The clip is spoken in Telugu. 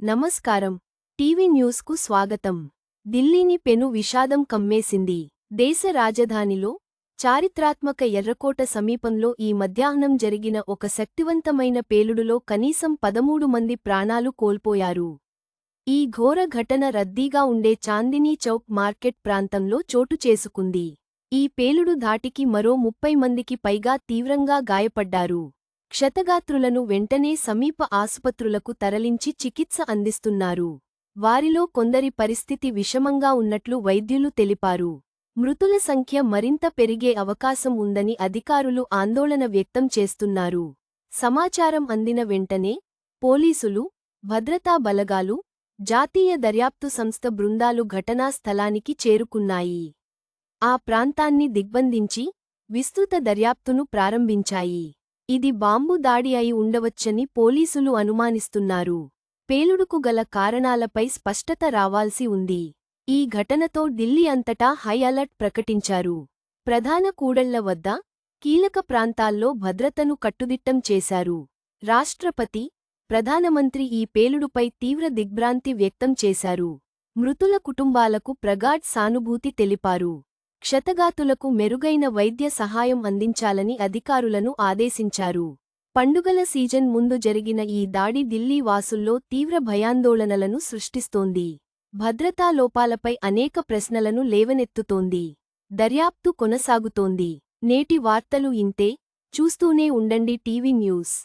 నమస్కారం. టీవీ న్యూస్కు స్వాగతం. ఢిల్లీని పెను విషాదం కమ్మేసింది. దేశ రాజధానిలో చారిత్రాత్మక ఎర్రకోట సమీపంలో ఈ మధ్యాహ్నం జరిగిన ఒక శక్తివంతమైన పేలుడులో కనీసం 13 మంది ప్రాణాలు కోల్పోయారు. ఈ ఘోర ఘటన రద్దీగా ఉండే చాందినీ చౌక్ మార్కెట్ ప్రాంతంలో చోటు చేసుకుంది. ఈ పేలుడు ధాటికి మరో 30 మందికి పైగా తీవ్రంగా గాయపడ్డారు. క్షతగాత్రులను వెంటనే సమీప ఆసుపత్రులకు తరలించి చికిత్స అందిస్తున్నారు. వారిలో కొందరి పరిస్థితి విషమంగా ఉన్నట్లు వైద్యులు తెలిపారు. మృతుల సంఖ్య మరింత పెరిగే అవకాశం ఉందని అధికారులు ఆందోళన వ్యక్తం చేస్తున్నారు. సమాచారం అందిన వెంటనే పోలీసులు, భద్రతా బలగాలు, జాతీయ దర్యాప్తు సంస్థ బృందాలు ఘటనా స్థలానికి చేరుకున్నాయి. ఆ ప్రాంతాన్ని దిగ్బంధించి విస్తృత దర్యాప్తును ప్రారంభించాయి. ఇది బాంబు దాడి అయి ఉండవచ్చని పోలీసులు అనుమానిస్తున్నారు. పేలుడుకు గల కారణాలపై స్పష్టత రావాల్సి ఉంది. ఈ ఘటనతో ఢిల్లీ అంతటా హై అలర్ట్ ప్రకటించారు. ప్రధాన కూడళ్ల వద్ద, కీలక ప్రాంతాల్లో భద్రతను కట్టుదిట్టం చేశారు. రాష్ట్రపతి, ప్రధానమంత్రి ఈ పేలుడుపై తీవ్ర దిగ్భ్రాంతి వ్యక్తం చేశారు. మృతుల కుటుంబాలకు ప్రగాఢ సానుభూతి తెలిపారు. క్షతగాతులకు మెరుగైన వైద్య సహాయం అందించాలని అధికారులను ఆదేశించారు. పండుగల సీజన్ ముందు జరిగిన ఈ దాడి ఢిల్లీ వాసుల్లో తీవ్ర భయాందోళనలను సృష్టిస్తోంది. భద్రతా లోపాలపై అనేక ప్రశ్నలను లేవనెత్తుతోంది. దర్యాప్తు కొనసాగుతోంది. నేటి వార్తలు ఇంతే. చూస్తూనే ఉండండి టీవీ న్యూస్.